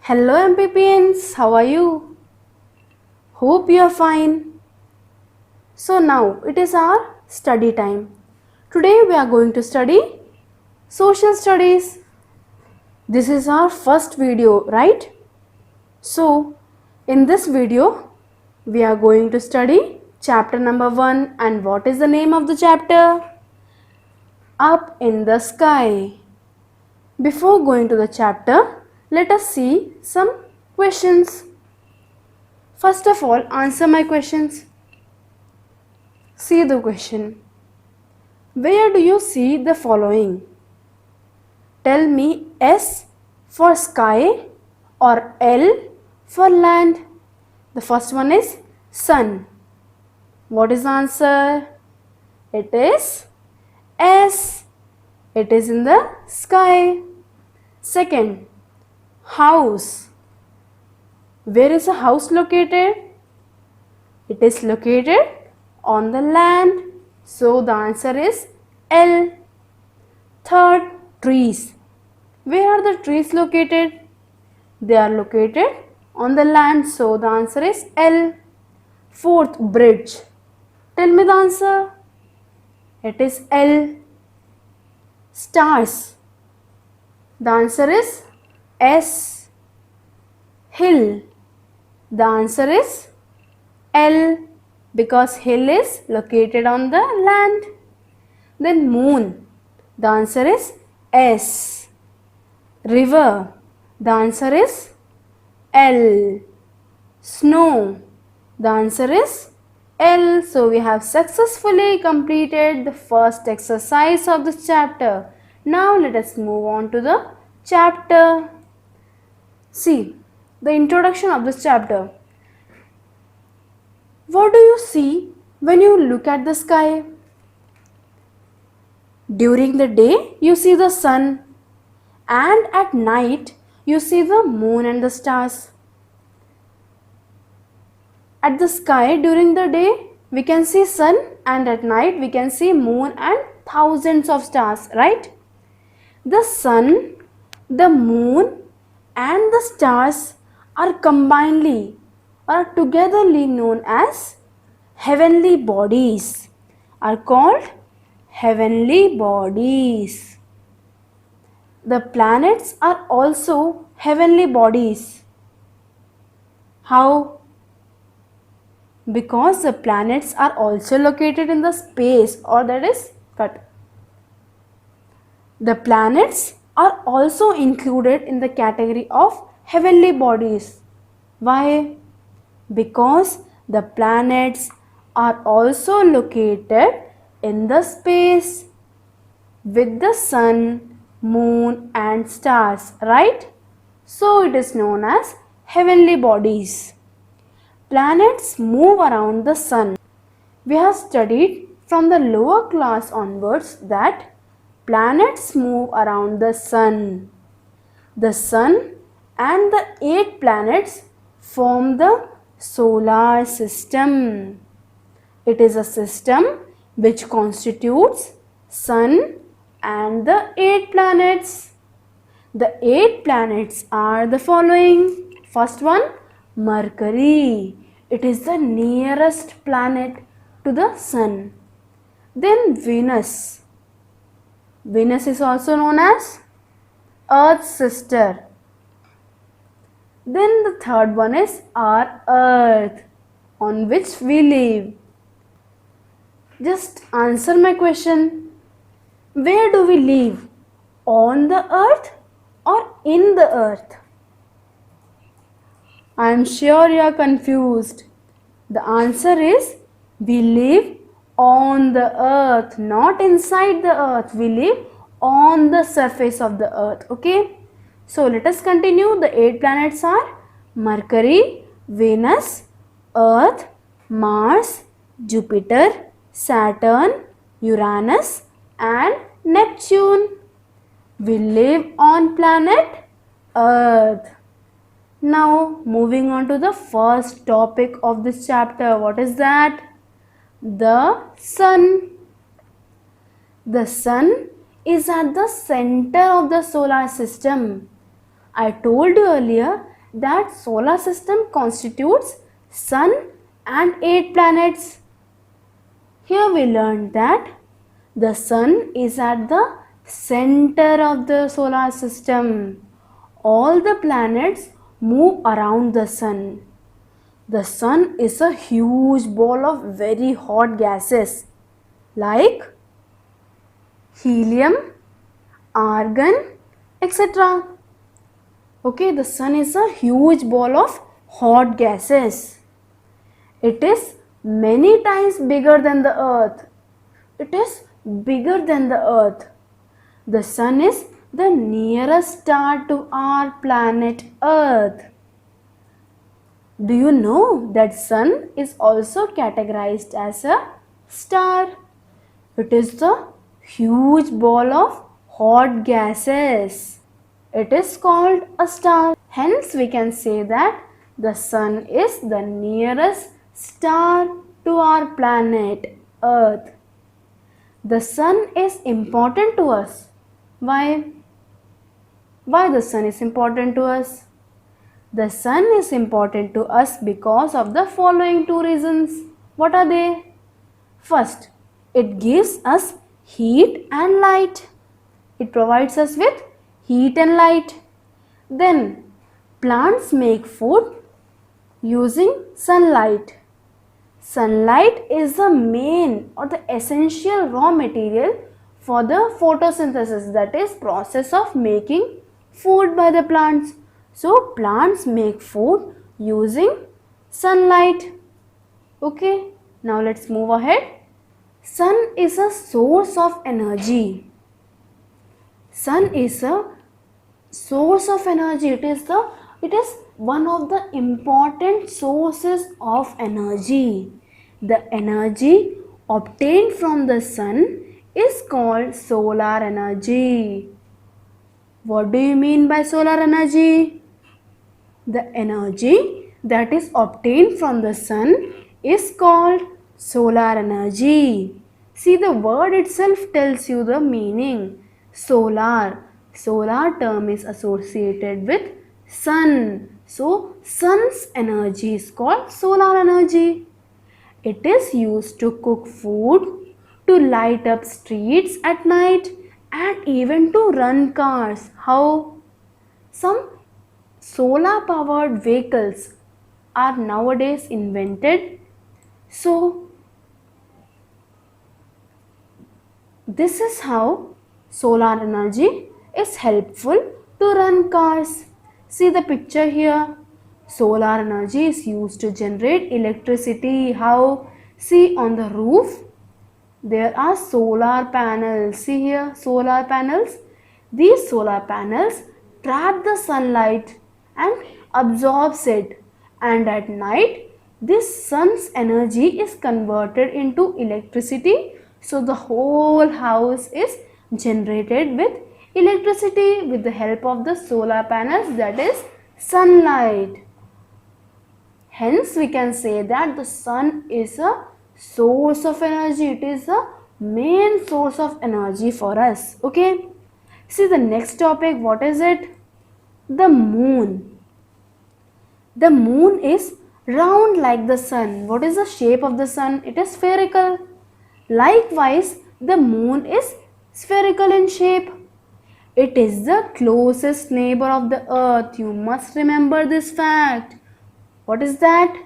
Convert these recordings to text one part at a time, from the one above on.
Hello MPPNs, how are you? Hope you are fine. So now it is our study time. Today we are going to study social studies. This is our first video, right? So in this video we are going to study chapter number 1, and what is the name of the chapter? Up in the Sky. Before going to the chapter, let us see some questions. First of all, answer my questions. See the question. Where do you see the following? Tell me S for sky or L for land. The first one is sun. What is the answer? It is S. It is in the sky. Second, house. Where is a house located? It is located on the land. So the answer is L. Third, trees. Where are the trees located? They are located on the land. So the answer is L. Fourth, bridge. Tell me the answer. It is L. Stars. The answer is S. Hill. The answer is L, because hill is located on the land. Then moon. The answer is S. River. The answer is L. Snow. The answer is L. So we have successfully completed the first exercise of this chapter. Now let us move on to the chapter. See the introduction of this chapter. What do you see when you look at the sky? During the day you see the sun, and at night you see the moon and the stars. At the sky during the day we can see sun, and at night we can see moon and thousands of stars, right? The sun, the moon and the stars are combinedly or togetherly known as heavenly bodies, are called heavenly bodies. The planets are also heavenly bodies. How? Because the planets are also located in the space, or that is cut. The planets are also included in the category of heavenly bodies. Why? Because the planets are also located in the space with the sun, moon and stars, right? So it is known as heavenly bodies. Planets move around the sun. We have studied from the lower class onwards that planets move around the sun. The sun and the 8 planets form the solar system. It is a system which constitutes sun and the 8 planets. The 8 planets are the following. First one, Mercury. It is the nearest planet to the sun. Then Venus. Venus is also known as Earth's sister. Then the third one is our Earth, on which we live. Just answer my question. Where do we live? On the earth or in the earth? I am sure you are confused. The answer is we live on the earth, not inside the earth. We live on the surface of the earth. Okay. So let us continue. The 8 planets are Mercury, Venus, Earth, Mars, Jupiter, Saturn, Uranus and Neptune. We live on planet Earth. Now moving on to the first topic of this chapter. What is that? The sun. The sun is at the center of the solar system. I told you earlier that solar system constitutes sun and 8 planets. Here we learned that the sun is at the center of the solar system. All the planets move around the sun. The sun is a huge ball of very hot gases like helium, argon, etc. Okay, the sun is a huge ball of hot gases. It is many times bigger than the earth. It is bigger than the earth. The sun is the nearest star to our planet Earth. Do you know that sun is also categorized as a star? It is the huge ball of hot gases. It is called a star. Hence we can say that the sun is the nearest star to our planet Earth. The sun is important to us. Why? Why the sun is important to us? The sun is important to us because of the following two reasons. What are they? First, it gives us heat and light. It provides us with heat and light. Then, plants make food using sunlight. Sunlight is the main or the essential raw material for the photosynthesis, that is process of making food by the plants. So plants make food using sunlight. Okay, now let's move ahead. Sun is a source of energy. Sun is a source of energy. It is one of the important sources of energy. The energy obtained from the sun is called solar energy. What do you mean by solar energy? The energy that is obtained from the sun is called solar energy. See, the word itself tells you the meaning. Solar. Solar term is associated with sun. So, sun's energy is called solar energy. It is used to cook food, to light up streets at night, and even to run cars. How? Some solar powered vehicles are nowadays invented. So, this is how solar energy is helpful to run cars. See the picture here. Solar energy is used to generate electricity. How? See, on the roof there are solar panels. See here, solar panels. These solar panels trap the sunlight and absorbs it, and at night this sun's energy is converted into electricity. So the whole house is generated with electricity with the help of the solar panels, that is sunlight. Hence we can say that the sun is a source of energy. It is the main source of energy for us. Okay. See the next topic. What is it? The moon. The moon is round like the sun. What is the shape of the sun? It is spherical. Likewise, the moon is spherical in shape. It is the closest neighbor of the earth. You must remember this fact. What is that?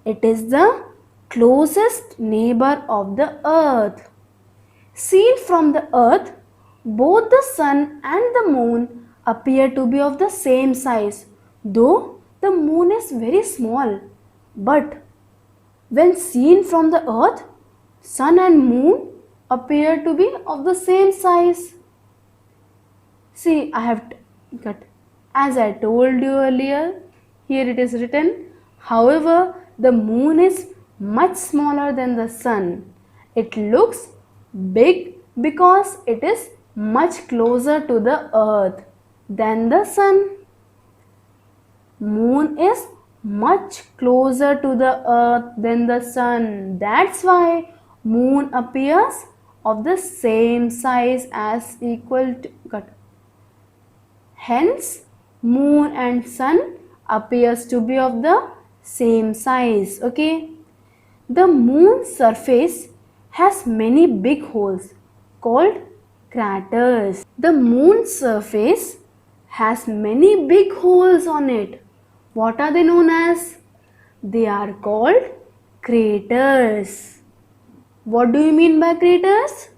It is the closest neighbor of the earth. Seen from the earth, both the sun and the moon appear to be of the same size, though the moon is very small. But when seen from the earth, sun and moon appear to be of the same size. See, I have got, as I told you earlier, here it is written, however, the moon is much smaller than the sun. It looks big because it is much closer to the earth than the sun. Moon is much closer to the earth than the sun. That's why moon appears of the same size as equal to. Hence, moon and sun appears to be of the same size. Okay. The moon's surface has many big holes called craters. The moon's surface has many big holes on it. What are they known as? They are called craters. What do you mean by craters?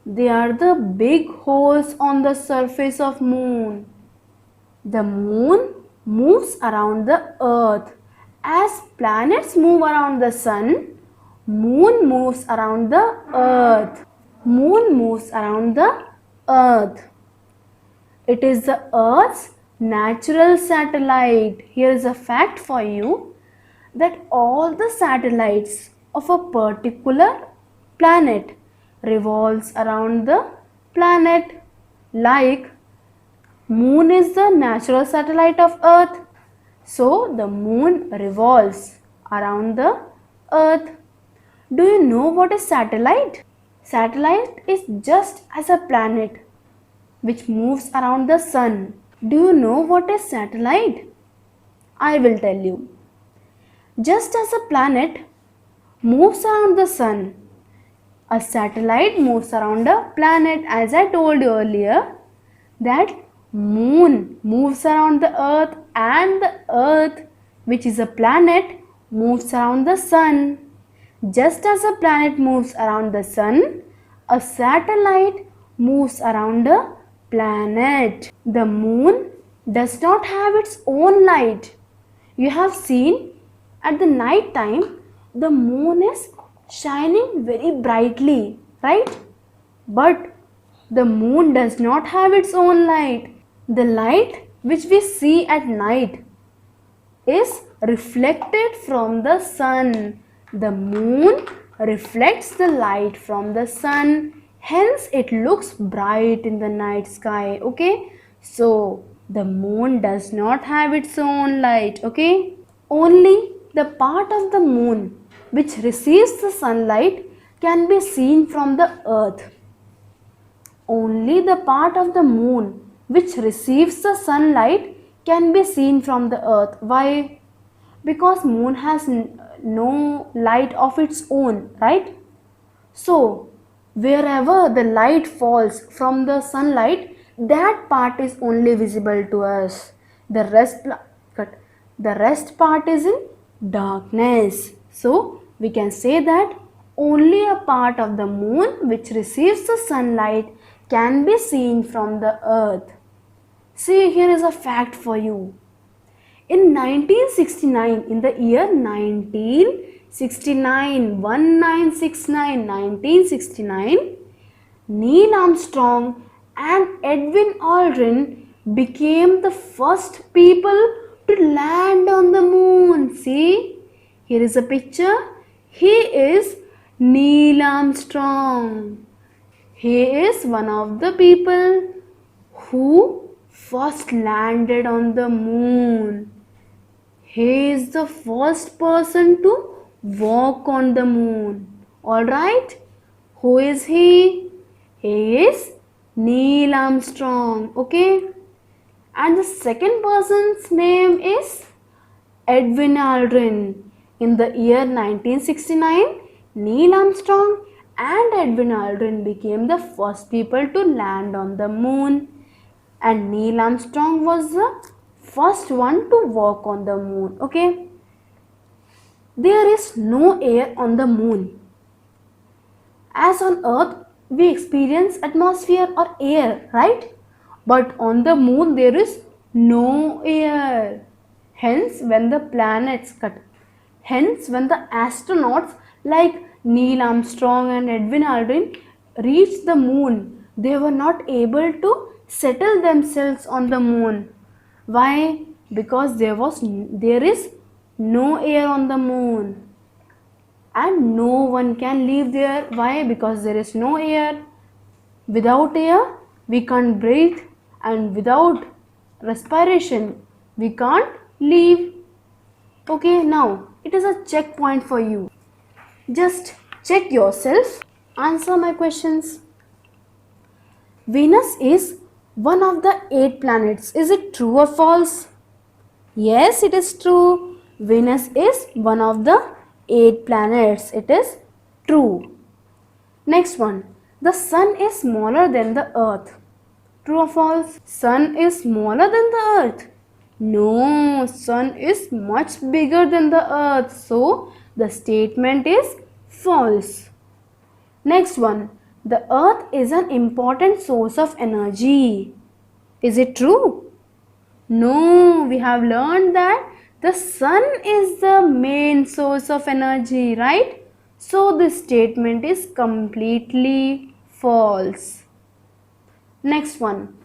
They are the big holes on the surface of moon. The moon moves around the earth. As planets move around the sun, moon moves around the earth. Moon moves around the earth. It is the earth's natural satellite. Here is a fact for you that all the satellites of a particular planet revolves around the planet. Like moon is the natural satellite of earth, so the moon revolves around the earth. Do you know what is satellite? Satellite is just as a planet which moves around the sun. Do you know what is satellite? I will tell you. Just as a planet moves around the sun, a satellite moves around a planet. As I told you earlier, that moon moves around the earth and the earth, which is a planet, moves around the sun. Just as a planet moves around the sun, a satellite moves around a planet. The moon does not have its own light. You have seen at the night time the moon is shining very brightly, right? But the moon does not have its own light. The light which we see at night is reflected from the sun. The moon reflects the light from the sun, hence it looks bright in the night sky. Okay, so the moon does not have its own light. Okay, only the part of the moon which receives the sunlight can be seen from the earth. Only the part of the moon which receives the sunlight can be seen from the earth. Why? Because moon has no light of its own, right? So wherever the light falls from the sunlight, that part is only visible to us. The rest part is in darkness. So we can say that only a part of the moon which receives the sunlight can be seen from the earth. See, here is a fact for you. In 1969, in the year 1969, Neil Armstrong and Edwin Aldrin became the first people to land on the moon. See, here is a picture. He is Neil Armstrong. He is one of the people who first landed on the moon. He is the first person to walk on the moon. Alright? Who is he? He is Neil Armstrong. Okay? And the second person's name is Edwin Aldrin. In the year 1969, Neil Armstrong and Edwin Aldrin became the first people to land on the moon. And Neil Armstrong was the first one to walk on the moon. Okay? There is no air on the moon. As on earth, we experience atmosphere or air, right? But on the moon, there is no air. Hence, when the astronauts like Neil Armstrong and Edwin Aldrin reached the moon, they were not able to settle themselves on the moon. Why? Because there is no air on the moon. And no one can live there. Why? Because there is no air. Without air, we can't breathe. And without respiration, we can't live. Okay, now it is a checkpoint for you. Just check yourself. Answer my questions. Venus is one of the 8 planets. Is it true or false? Yes, it is true. Venus is one of the 8 planets. It is true. Next one. The sun is smaller than the earth. True or false? Sun is smaller than the earth. No, sun is much bigger than the earth. So, the statement is false. Next one. The earth is an important source of energy. Is it true? No, we have learned that the sun is the main source of energy, right? So this statement is completely false. Next one.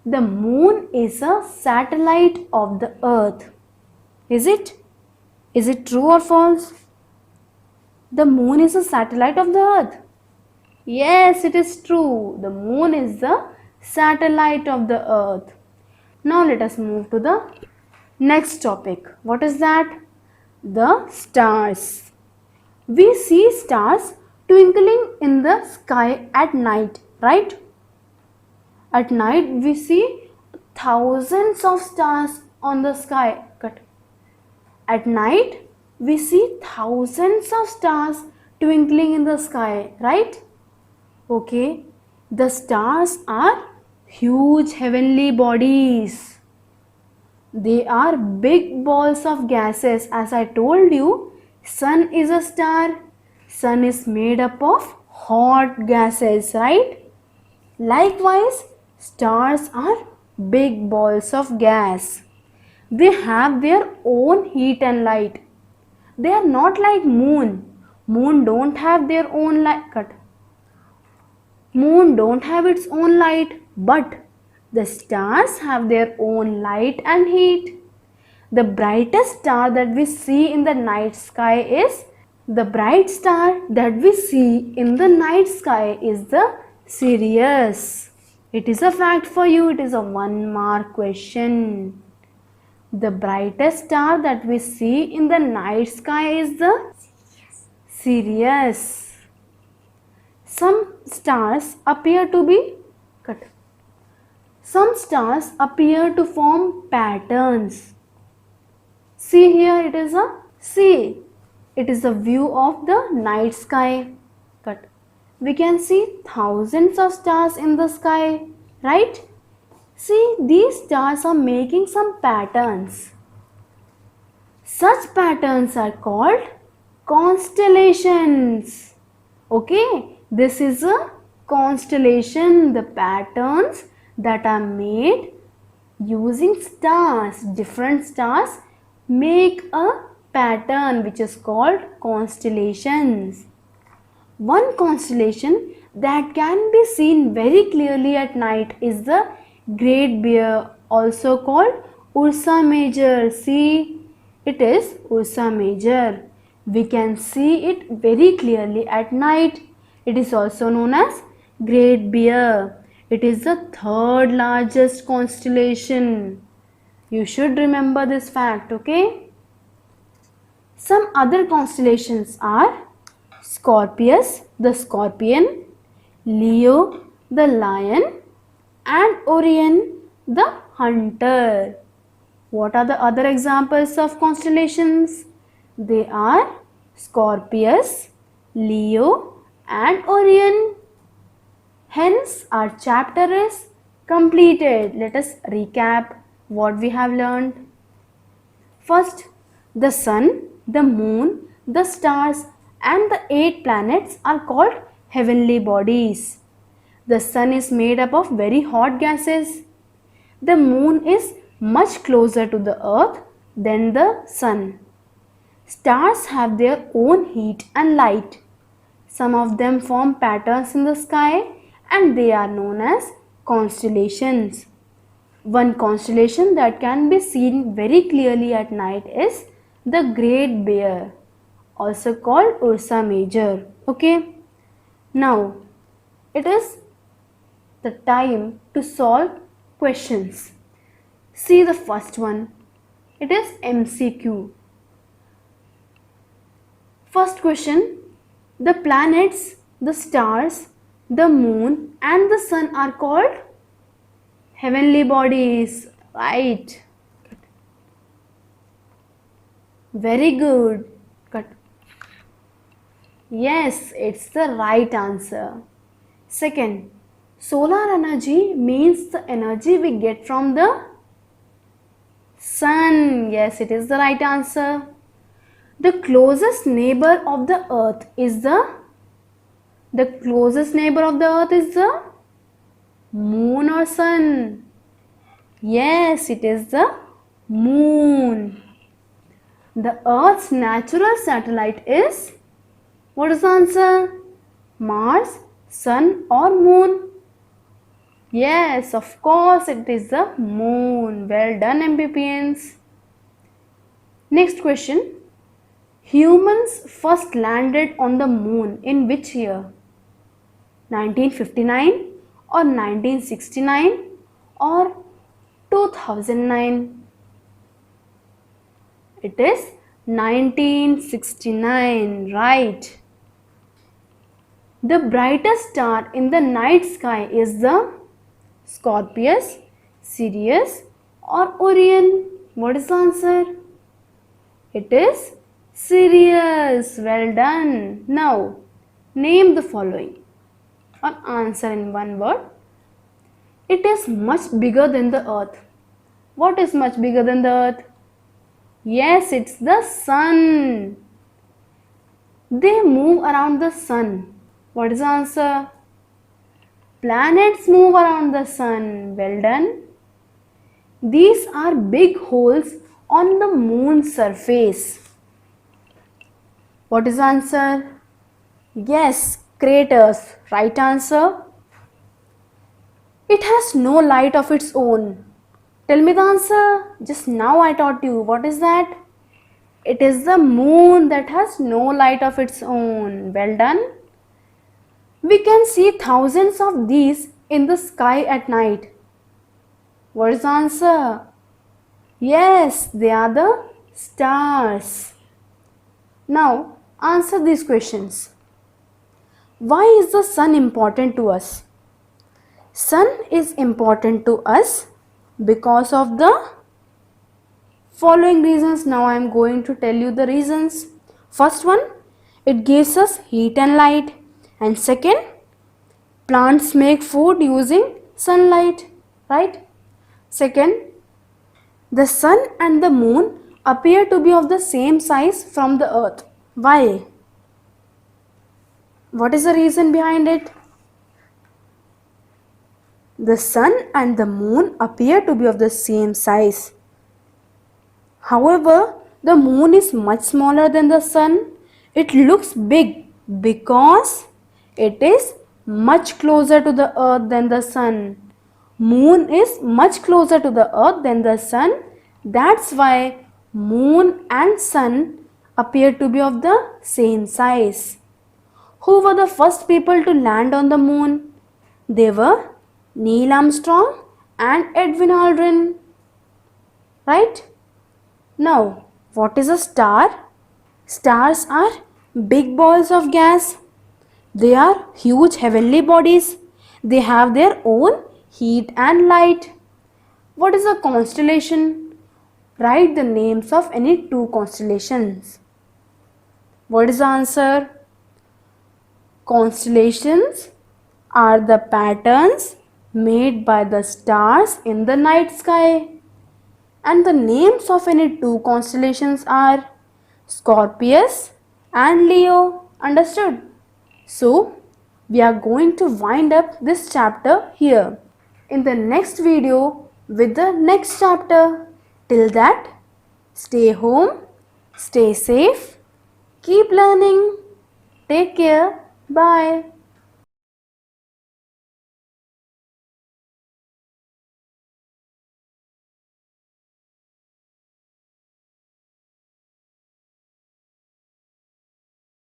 The moon is a satellite of the earth. Is it? Is it true or false? The moon is a satellite of the earth. Yes, it is true. The moon is the satellite of the earth. Now let us move to the next topic. What is that? The stars. We see stars twinkling in the sky at night, right? At night we see thousands of stars on the sky. At night we see thousands of stars twinkling in the sky, right? Okay, the stars are huge heavenly bodies. They are big balls of gases. As I told you, sun is a star. Sun is made up of hot gases, right? Likewise, stars are big balls of gas. They have their own heat and light. They are not like moon. Moon don't have their own light. Moon don't have its own light, but the stars have their own light and heat. The brightest star that we see in the night sky is the bright star that we see in the night sky is the Sirius. It is a fact for you. It is a 1-mark question. The brightest star that we see in the night sky is the Sirius. Some stars appear to be Some stars appear to form patterns. See here, it is a view of the night sky. We can see thousands of stars in the sky, right? See, these stars are making some patterns. Such patterns are called constellations. Okay, this is a constellation, the patterns that are made using stars. Different stars make a pattern which is called constellations. One constellation that can be seen very clearly at night is the Great Bear, also called Ursa Major. See, it is Ursa Major. We can see it very clearly at night. It is also known as Great Bear. It is the 3rd largest constellation. You should remember this fact, okay? Some other constellations are Scorpius, the scorpion, Leo, the lion, and Orion, the hunter. What are the other examples of constellations? They are Scorpius, Leo, and Orion. Hence, our chapter is completed. Let us recap what we have learned. First, the sun, the moon, the stars, and the 8 planets are called heavenly bodies. The sun is made up of very hot gases. The moon is much closer to the earth than the sun. Stars have their own heat and light. Some of them form patterns in the sky and they are known as constellations. One constellation that can be seen very clearly at night is the Great Bear, also called Ursa Major. Okay. Now, it is the time to solve questions. See the first one. It is MCQ. First question. The planets, the stars, the moon and the sun are called heavenly bodies, right? Very good. Cut. Yes, it's the right answer. Second, solar energy means the energy we get from the sun. Yes, it is the right answer. The closest neighbor of the earth is the closest neighbor of the earth is the moon or sun. Yes, it is the moon. The earth's natural satellite is, what is the answer? Mars, sun or moon? Yes, of course it is the moon. Well done, MBPNs. Next question. Humans first landed on the moon in which year? 1959 or 1969 or 2009? It is 1969, right? The brightest star in the night sky is the Scorpius, Sirius or Orion? What is the answer? It is Sirius. Well done. Now, name the following or answer in one word. It is much bigger than the earth. What is much bigger than the earth? Yes, it's the sun. They move around the sun. What is the answer? Planets move around the sun. Well done. These are big holes on the moon's surface. What is the answer? Yes, craters. Right answer. It has no light of its own. Tell me the answer. Just now I taught you. What is that? It is the moon that has no light of its own. Well done. We can see thousands of these in the sky at night. What is the answer? Yes, they are the stars. Now, answer these questions. Why is the sun important to us? Sun is important to us because of the following reasons. Now I am going to tell you the reasons. First one, it gives us heat and light. And second, plants make food using sunlight, right? Second, the sun and the moon appear to be of the same size from the earth. Why? What is the reason behind it? The sun and the moon appear to be of the same size. However, the moon is much smaller than the sun. It looks big because it is much closer to the earth than the sun. Moon is much closer to the earth than the sun. That's why moon and sun appear to be of the same size. Who were the first people to land on the moon? They were Neil Armstrong and Edwin Aldrin. Right? Now, what is a star? Stars are big balls of gas. They are huge heavenly bodies. They have their own heat and light. What is a constellation? Write the names of any two constellations. What is the answer? Constellations are the patterns made by the stars in the night sky. And the names of any two constellations are Scorpius and Leo. Understood? So, we are going to wind up this chapter here. In the next video with the next chapter. Till that, stay home, stay safe, keep learning. Take care. Bye.